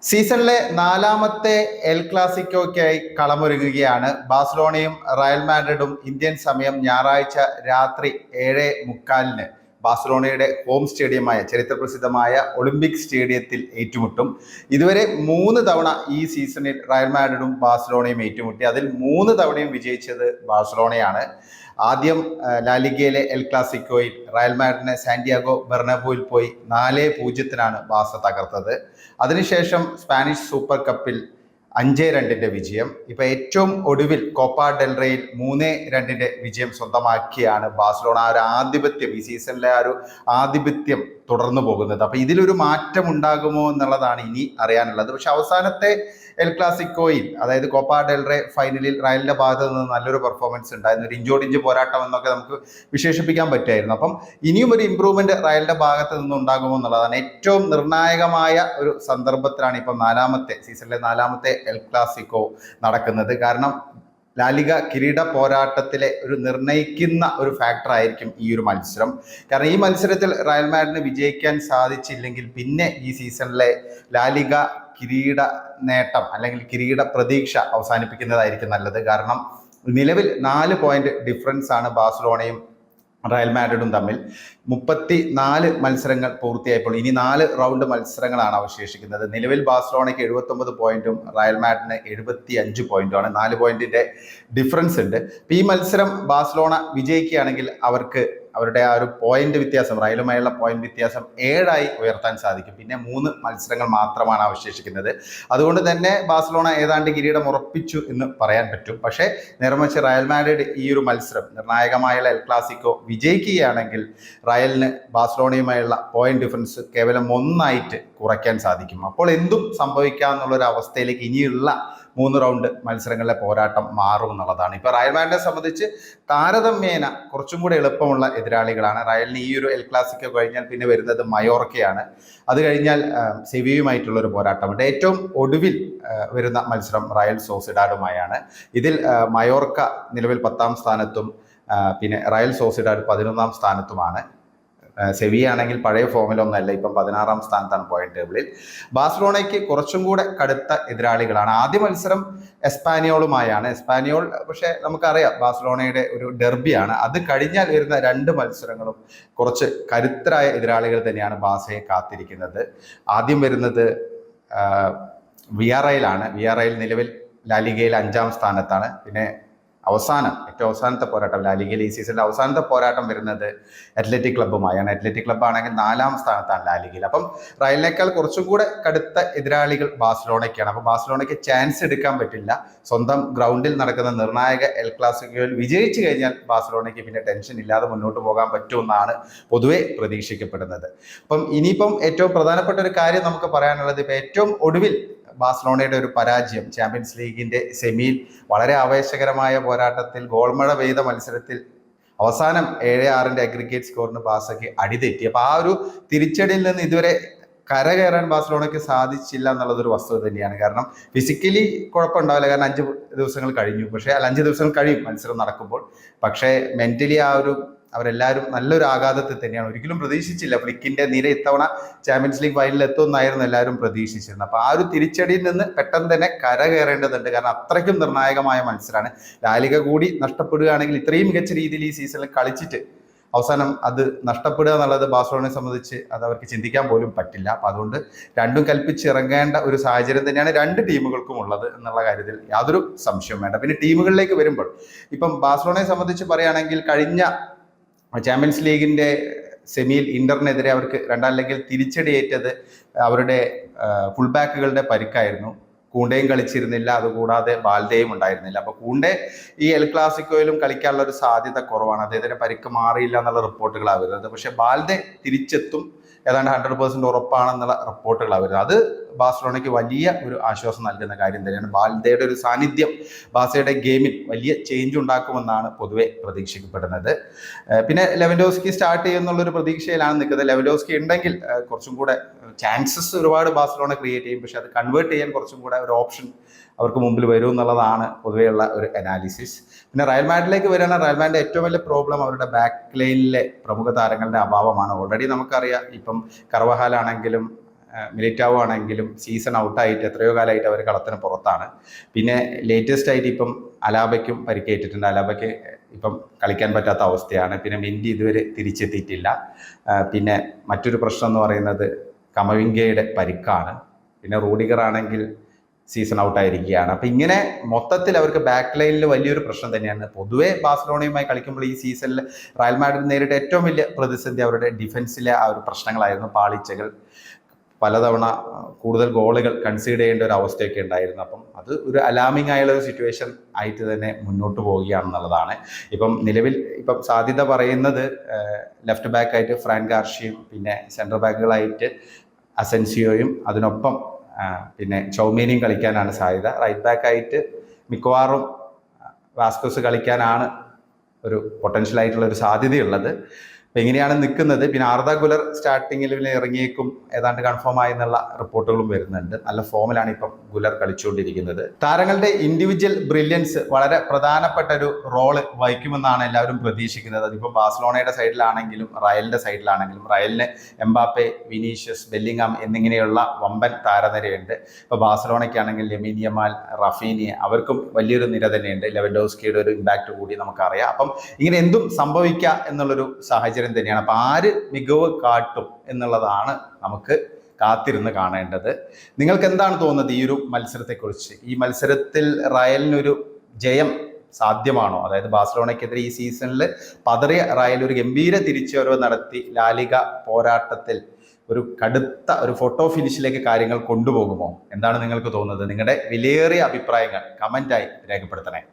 സീസണിലെ നാലാമത്തെ L ക്ലാസിക്കോയ്ക്കായി കളമൊരുങ്ങുകയാണ് ബാഴ്സലോണയും Real മാഡ്രിഡും. Indian സമയം ഞായറാഴ്ച രാത്രി 7:45 ബാഴ്സലോണയുടെ ഹോം സ്റ്റേഡിയമായ ചരിത്രപ്രസിദ്ധമായ ഒളിമ്പിക് സ്റ്റേഡിയത്തിൽ ഏറ്റുമുട്ടും. ഇതുവരെ 3 തവണ ഈ സീസണിൽ റയൽ മാഡ്രിഡും ബാഴ്സലോണയും ഏറ്റുമുട്ടി. അതിൽ 3 തവണയും വിജയിച്ചത് ബാഴ്സലോണയാണ്. ആദ്യം ലാലിഗയിലെ എൽ ക്ലാസിക്കോയിൽ റയൽ മാഡ്രിഡിനെ സാന്റിയാഗോ ബെർണബോയിൽ പോയി 4-0 ബാഴ്സ തകർത്തത്. അതിനുശേഷം സ്പാനിഷ് സൂപ്പർ കപ്പിൽ 5-2 വിജയം. ഇപ്പൊ ഏറ്റവും ഒടുവിൽ കോപ്പ ഡെൽറേയിൽ 3-2 വിജയം സ്വന്തമാക്കിയാണ് ബാഴ്സലോണ ആ ഒരു ആധിപത്യം, ഈ സീസണിലെ ആ ഒരു ആധിപത്യം തുടർന്നു പോകുന്നത്. അപ്പൊ ഇതിലൊരു മാറ്റം ഉണ്ടാകുമോ എന്നുള്ളതാണ് ഇനി അറിയാനുള്ളത്. പക്ഷെ അവസാനത്തെ എൽ ക്ലാസിക്കോയിൽ, അതായത് കോപ്പ ഡെൽറേ ഫൈനലിൽ റയലിന്റെ ഭാഗത്ത് നിന്ന് നല്ലൊരു പെർഫോമൻസ് ഉണ്ടായിരുന്നു. ഒരു ഇഞ്ചോടിഞ്ച് പോരാട്ടം എന്നൊക്കെ നമുക്ക് വിശേഷിപ്പിക്കാൻ പറ്റുമായിരുന്നു. അപ്പം ഇനിയും ഒരു ഇമ്പ്രൂവ്മെന്റ് റയലിന്റെ ഭാഗത്ത് നിന്ന് ഉണ്ടാകുമോ എന്നുള്ളതാണ്. ഏറ്റവും നിർണായകമായ ഒരു സന്ദർഭത്തിലാണ് ഇപ്പം സീസണിലെ നാലാമത്തെ എൽ ക്ലാസിക്കോ നടക്കുന്നത്. കാരണം ലാലിഗ കിരീട പോരാട്ടത്തിലെ ഒരു നിർണയിക്കുന്ന ഒരു ഫാക്ടർ ആയിരിക്കും ഈ ഒരു മത്സരം. കാരണം ഈ മത്സരത്തിൽ റയൽ മാഡ്രിഡിന് വിജയിക്കാൻ സാധിച്ചില്ലെങ്കിൽ പിന്നെ ഈ സീസണിലെ ലാലിഗ കിരീട നേട്ടം അല്ലെങ്കിൽ കിരീട പ്രതീക്ഷ അവസാനിപ്പിക്കുന്നതായിരിക്കും നല്ലത്. കാരണം നിലവിൽ 4 പോയിന്റ് ഡിഫറൻസ് ആണ് ബാഴ്സലോണയും റയൽ മാഡ്രിഡും തമ്മിൽ. 34 മത്സരങ്ങൾ പൂർത്തിയായപ്പോൾ ഇനി 4 റൗണ്ട് മത്സരങ്ങളാണ് അവശേഷിക്കുന്നത്. നിലവിൽ ബാഴ്സലോണയ്ക്ക് 79 പോയിന്റും റയൽ മാഡ്രിഡിന് 75 പോയിന്റുമാണ്. 4 പോയിന്റിന്റെ ഡിഫറൻസ് ഉണ്ട്. ഈ മത്സരം ബാഴ്സലോണ വിജയിക്കുകയാണെങ്കിൽ അവർക്ക് അവരുടെ ആ ഒരു പോയിന്റ് വ്യത്യാസം, റയലുമായുള്ള പോയിന്റ് വ്യത്യാസം 7 ഉയർത്താൻ സാധിക്കും. പിന്നെ 3 മത്സരങ്ങൾ മാത്രമാണ് അവശേഷിക്കുന്നത്. അതുകൊണ്ട് തന്നെ ബാഴ്സലോണ ഏതാണ്ട് കിരീടം ഉറപ്പിച്ചു എന്ന് പറയാൻ പറ്റും. പക്ഷേ നേർമറിച്ച് റയൽ മാഡ്രിഡ് ഈ ഒരു മത്സരം, നിർണായകമായുള്ള എൽ ക്ലാസിക്കോ വിജയിക്കുകയാണെങ്കിൽ റയലിന് ബാഴ്സലോണയുമായുള്ള പോയിന്റ് ഡിഫറൻസ് കേവലം 1 കുറയ്ക്കാൻ സാധിക്കും. അപ്പോൾ എന്തും സംഭവിക്കാമെന്നുള്ളൊരു അവസ്ഥയിലേക്ക് ഇനിയുള്ള 3 റൗണ്ട് മത്സരങ്ങളിലെ പോരാട്ടം മാറും എന്നുള്ളതാണ്. ഇപ്പൊ റയൽ മാഡ്രിഡിനെ സംബന്ധിച്ച് താരതമ്യേന കുറച്ചും കൂടെ എളുപ്പമുള്ള എതിരാളികളാണ്. റയലിന് ഈ ഒരു എൽ ക്ലാസിക്കോ കഴിഞ്ഞാൽ പിന്നെ വരുന്നത് മയോർക്കയാണ്. അത് കഴിഞ്ഞാൽ സെവിയുമായിട്ടുള്ള ഒരു പോരാട്ടമുണ്ട്. ഏറ്റവും ഒടുവിൽ വരുന്ന മത്സരം റയൽ സോസിഡാഡുമായാണ്. ഇതിൽ മയോർക്ക നിലവിൽ 10ാം സ്ഥാനത്തും പിന്നെ റയൽ സോസിഡാഡ് 11ാം സ്ഥാനത്തുമാണ്. സെവിയ ആണെങ്കിൽ പഴയ ഫോമിലൊന്നല്ല, ഇപ്പം 16ാം സ്ഥാനത്താണ് പോയിന്റ് ടേബിളിൽ. ബാഴ്സലോണയ്ക്ക് കുറച്ചും കൂടെ കടുത്ത എതിരാളികളാണ്. ആദ്യ മത്സരം എസ്പാനിയോളുമായാണ്. എസ്പാനിയോൾ പക്ഷേ നമുക്കറിയാം ബാഴ്സലോണയുടെ ഒരു ഡെർബിയാണ്. അത് കഴിഞ്ഞാൽ വരുന്ന 2 മത്സരങ്ങളും കുറച്ച് കരുത്തരായ എതിരാളികൾ തന്നെയാണ് ബാഴ്സയെ കാത്തിരിക്കുന്നത്. ആദ്യം വരുന്നത് വിയാറയലാണ്. വിയാറയൽ നിലവിൽ ലാലിഗയിൽ 5ാം സ്ഥാനത്താണ്. പിന്നെ ഏറ്റവും അവസാനത്തെ പോരാട്ടം, ലാലിഗയിൽ ഈ സീസണിലെ അവസാനത്തെ പോരാട്ടം വരുന്നത് അത്ലറ്റിക് ക്ലബ്ബുമായാണ്. അത്ലറ്റിക് ക്ലബ്ബ് ആണെങ്കിൽ 4ാം സ്ഥാനത്താണ് ലാലിഗയിൽ. അപ്പം റയലിനേക്കാൾ കുറച്ചും കൂടെ കടുത്ത എതിരാളികൾ ബാഴ്സലോണയ്ക്കാണ്. അപ്പം ബാഴ്സലോണയ്ക്ക് ചാൻസ് എടുക്കാൻ പറ്റില്ല. സ്വന്തം ഗ്രൗണ്ടിൽ നടക്കുന്ന നിർണായക എൽ ക്ലാസിക്കോയിൽ വിജയിച്ചു കഴിഞ്ഞാൽ ബാഴ്സലോണയ്ക്ക് പിന്നെ ടെൻഷൻ ഇല്ലാതെ മുന്നോട്ട് പോകാൻ പറ്റുമെന്നാണ് പൊതുവെ പ്രതീക്ഷിക്കപ്പെടുന്നത്. അപ്പം ഇനിയിപ്പം ഏറ്റവും പ്രധാനപ്പെട്ട ഒരു കാര്യം നമുക്ക് പറയാനുള്ളത്, ഇപ്പം ഏറ്റവും ഒടുവിൽ ബാഴ്സലോണയുടെ ഒരു പരാജയം ചാമ്പ്യൻസ് ലീഗിന്റെ സെമിയിൽ വളരെ ആവേശകരമായ പോരാട്ടത്തിൽ ഗോൾമഴ പെയ്ത മത്സരത്തിൽ അവസാനം 7-6 അഗ്രിഗേറ്റ് സ്കോറിന് ബാഴ്സയ്ക്ക് അടിതെറ്റി. അപ്പൊ ആ ഒരു തിരിച്ചടിയിൽ നിന്ന് ഇതുവരെ കരകയറാൻ ബാഴ്സലോണയ്ക്ക് സാധിച്ചില്ല എന്നുള്ളതൊരു വസ്തുത തന്നെയാണ്. കാരണം ഫിസിക്കലി കുഴപ്പമുണ്ടാവില്ല, കാരണം 5 ദിവസങ്ങൾ കഴിഞ്ഞു. പക്ഷേ 5 ദിവസങ്ങൾ കഴിയും മത്സരം നടക്കുമ്പോൾ. പക്ഷേ മെന്റലി അവരെല്ലാവരും നല്ലൊരു ആഘാതത്തിൽ തന്നെയാണ്. ഒരിക്കലും പ്രതീക്ഷിച്ചില്ല ഫ്ലിക്കിന്റെ നിര ഇത്തവണ ചാമ്പ്യൻസ് ലീഗ് ഫൈനലിൽ എത്തുമെന്നായിരുന്നു എല്ലാവരും പ്രതീക്ഷിച്ചിരുന്നത്. അപ്പൊ ആ ഒരു തിരിച്ചടിയിൽ നിന്ന് പെട്ടെന്ന് തന്നെ കരകയറേണ്ടതുണ്ട്. കാരണം അത്രയ്ക്കും നിർണായകമായ മത്സരമാണ്. ലാലിഗ കൂടി നഷ്ടപ്പെടുകയാണെങ്കിൽ ഇത്രയും മികച്ച രീതിയിൽ ഈ സീസണിൽ കളിച്ചിട്ട് അവസാനം അത് നഷ്ടപ്പെടുക എന്നുള്ളത് ബാഴ്സലോണയെ സംബന്ധിച്ച് അത് അവർക്ക് ചിന്തിക്കാൻ പോലും പറ്റില്ല. അപ്പൊ അതുകൊണ്ട് രണ്ടും കൽപ്പിച്ചിറങ്ങേണ്ട ഒരു സാഹചര്യം തന്നെയാണ് 2 ടീമുകൾക്കും ഉള്ളത് എന്നുള്ള കാര്യത്തിൽ യാതൊരു സംശയവും വേണ്ട. പിന്നെ ടീമുകളിലേക്ക് വരുമ്പോൾ ഇപ്പം ബാഴ്സലോണയെ സംബന്ധിച്ച് പറയുകയാണെങ്കിൽ കഴിഞ്ഞ ചാമ്പ്യൻസ് ലീഗിന്റെ സെമിയിൽ ഇന്ററിനെതിരെ അവർക്ക് 2 അല്ലെങ്കിൽ തിരിച്ചടിയേറ്റത് അവരുടെ ഫുൾ ബാക്കുകളുടെ പരിക്കായിരുന്നു. കൂണ്ടയും കളിച്ചിരുന്നില്ല, അതുകൂടാതെ ബാൽദയും ഉണ്ടായിരുന്നില്ല. അപ്പൊ കൂണ്ടെ ഈ എൽ ക്ലാസിക്കോയിലും കളിക്കാനുള്ള ഒരു സാധ്യത കുറവാണ്. അദ്ദേഹത്തിന് പരിക്ക് മാറിയില്ല എന്നുള്ള റിപ്പോർട്ടുകളാണ് വരുന്നത്. പക്ഷെ ബാൽദെ തിരിച്ചെത്തും, ഏതാണ്ട് 100% ഉറപ്പാണെന്നുള്ള റിപ്പോർട്ടുകളാണ് വരുന്നത്. അത് ബാഴ്സലോണയ്ക്ക് വലിയ ഒരു ആശ്വാസം നൽകുന്ന കാര്യം തന്നെയാണ്. ബാൽദയുടെ ഒരു സാന്നിധ്യം ബാഴ്സയുടെ ഗെയിമിൽ വലിയ ചേഞ്ച് ഉണ്ടാക്കുമെന്നാണ് പൊതുവെ പ്രതീക്ഷിക്കപ്പെടുന്നത്. പിന്നെ ലെവൻഡോസ്കി സ്റ്റാർട്ട് ചെയ്യുന്നുള്ളൊരു പ്രതീക്ഷയിലാണ് നിൽക്കുന്നത്. ലെവൻഡോസ്കി ഉണ്ടെങ്കിൽ കുറച്ചും കൂടെ ചാൻസസ് ഒരുപാട് ബാഴ്സലോണ ക്രിയേറ്റ് ചെയ്യും. പക്ഷെ അത് കൺവേർട്ട് ചെയ്യാൻ കുറച്ചും കൂടെ ഒരു ഓപ്ഷൻ അവർക്ക് മുമ്പിൽ വരും എന്നുള്ളതാണ് പൊതുവെയുള്ള ഒരു അനാലിസിസ്. പിന്നെ റയൽ മാഡ്രിഡിലേക്ക് വരികയാണ്. റയൽ മാഡ്രിഡിന്റെ ഏറ്റവും വലിയ പ്രോബ്ലം അവരുടെ ബാക്ക് ലൈനിലെ പ്രമുഖ താരങ്ങളുടെ അഭാവമാണ്. ഓൾറെഡി നമുക്കറിയാം, ഇപ്പം കർവഹാലാണെങ്കിലും മിലിറ്റാവോ ആണെങ്കിലും സീസൺ ഔട്ടായിട്ട് എത്രയോ കാലമായിട്ട് അവർ കളത്തിന് പുറത്താണ്. പിന്നെ ലേറ്റസ്റ്റ് ആയിട്ട് ഇപ്പം അലാബയ്ക്കും പരിക്കേറ്റിട്ടുണ്ട്. അലാബയ്ക്ക് ഇപ്പം കളിക്കാൻ പറ്റാത്ത അവസ്ഥയാണ്. പിന്നെ മെൻഡി ഇതുവരെ തിരിച്ചെത്തിയിട്ടില്ല. പിന്നെ മറ്റൊരു പ്രശ്നം എന്ന് പറയുന്നത് കമവിംഗയുടെ പരിക്കാണ്. പിന്നെ റൂഡിഗർ ആണെങ്കിൽ സീസൺ ഔട്ടായിരിക്കുകയാണ്. അപ്പം ഇങ്ങനെ മൊത്തത്തിൽ അവർക്ക് ബാക്ക് ലൈനിൽ വലിയൊരു പ്രശ്നം തന്നെയാണ്. പൊതുവേ ബാഴ്സലോണയുമായി കളിക്കുമ്പോൾ ഈ സീസണിൽ റയൽ മാഡ്രിഡ് നേരിട്ട ഏറ്റവും വലിയ പ്രതിസന്ധി അവരുടെ ഡിഫൻസിലെ ആ ഒരു പ്രശ്നങ്ങളായിരുന്നു. പാളിച്ചകൾ, പലതവണ കൂടുതൽ ഗോളുകൾ കൺസീഡ് ചെയ്യേണ്ട ഒരു അവസ്ഥയൊക്കെ ഉണ്ടായിരുന്നു. അപ്പം അത് ഒരു അലാമിംഗ് ആയുള്ള ഒരു സിറ്റുവേഷൻ ആയിട്ട് തന്നെ മുന്നോട്ട് പോവുകയാണെന്നുള്ളതാണ്. നിലവിൽ സാധ്യത പറയുന്നത് ലെഫ്റ്റ് ബാക്കായിട്ട് ഫ്രാൻ ഗാർഷ്യയും പിന്നെ സെൻട്രൽ ബാക്കുകളായിട്ട് അസെൻസിയോയും അതിനൊപ്പം പിന്നെ ചൗമേനിയും കളിക്കാനാണ് സാധ്യത. റൈറ്റ് ബാക്കായിട്ട് മിക്കവാറും വാസ്കോസ് കളിക്കാനാണ് ഒരു പൊട്ടൻഷ്യൽ ആയിട്ടുള്ള ഒരു സാധ്യതയുള്ളത്. അപ്പം എങ്ങനെയാണ് നിൽക്കുന്നത്? പിന്നെ ആർദ ഗുലർ സ്റ്റാർട്ടിങ്ങിൽ ഇറങ്ങിയേക്കും ഏതാണ്ട് കൺഫേം ആയി എന്നുള്ള റിപ്പോർട്ടുകളും വരുന്നുണ്ട്. നല്ല ഫോമിലാണ് ഇപ്പം ഗുലർ കളിച്ചുകൊണ്ടിരിക്കുന്നത്. താരങ്ങളുടെ ഇൻഡിവിജ്വൽ ബ്രില്യൻസ് വളരെ പ്രധാനപ്പെട്ട ഒരു റോള് വഹിക്കുമെന്നാണ് എല്ലാവരും പ്രതീക്ഷിക്കുന്നത്. അതിപ്പോൾ ബാഴ്സലോണയുടെ സൈഡിലാണെങ്കിലും റയലിന്റെ സൈഡിലാണെങ്കിലും. റയലിന് എംബാപ്പെ, വിനീഷ്യസ്, ബെല്ലിംഗാം എന്നിങ്ങനെയുള്ള വമ്പൻ താരനിരയുണ്ട്. ഇപ്പോൾ ബാഴ്സലോണയ്ക്കാണെങ്കിൽ ലെമിൻ യമാൽ, റഫീനി, അവർക്കും വലിയൊരു നിര തന്നെയുണ്ട്. ലെവൻഡോസ്കിയുടെ ഒരു ഇമ്പാക്ട് കൂടി നമുക്കറിയാം. അപ്പം ഇങ്ങനെ എന്തും സംഭവിക്കാം എന്നുള്ളൊരു സാഹചര്യം തന്നെയാണ്. അപ്പം ആര് മികവ് കാട്ടും എന്നുള്ളതാണ് നമുക്ക് കാത്തിരുന്ന് കാണേണ്ടത്. നിങ്ങൾക്ക് എന്താണ് തോന്നുന്നത് ഈ ഒരു മത്സരത്തെക്കുറിച്ച്? ഈ മത്സരത്തിൽ റയലിനൊരു ജയം സാധ്യമാണോ? അതായത് ബാഴ്സലോണയ്ക്കെതിരെ ഈ സീസണിൽ പതറിയ റയൽ ഒരു ഗംഭീര തിരിച്ചുവരവ് നടത്തി ലാലിഗ പോരാട്ടത്തിൽ ഒരു കടുത്ത ഒരു ഫോട്ടോ ഫിനിഷിലേക്ക് കാര്യങ്ങൾ കൊണ്ടുപോകുമോ? എന്താണ് നിങ്ങൾക്ക് തോന്നുന്നത്? നിങ്ങളുടെ വിലയേറിയ അഭിപ്രായങ്ങൾ കമൻ്റായി രേഖപ്പെടുത്തണേ.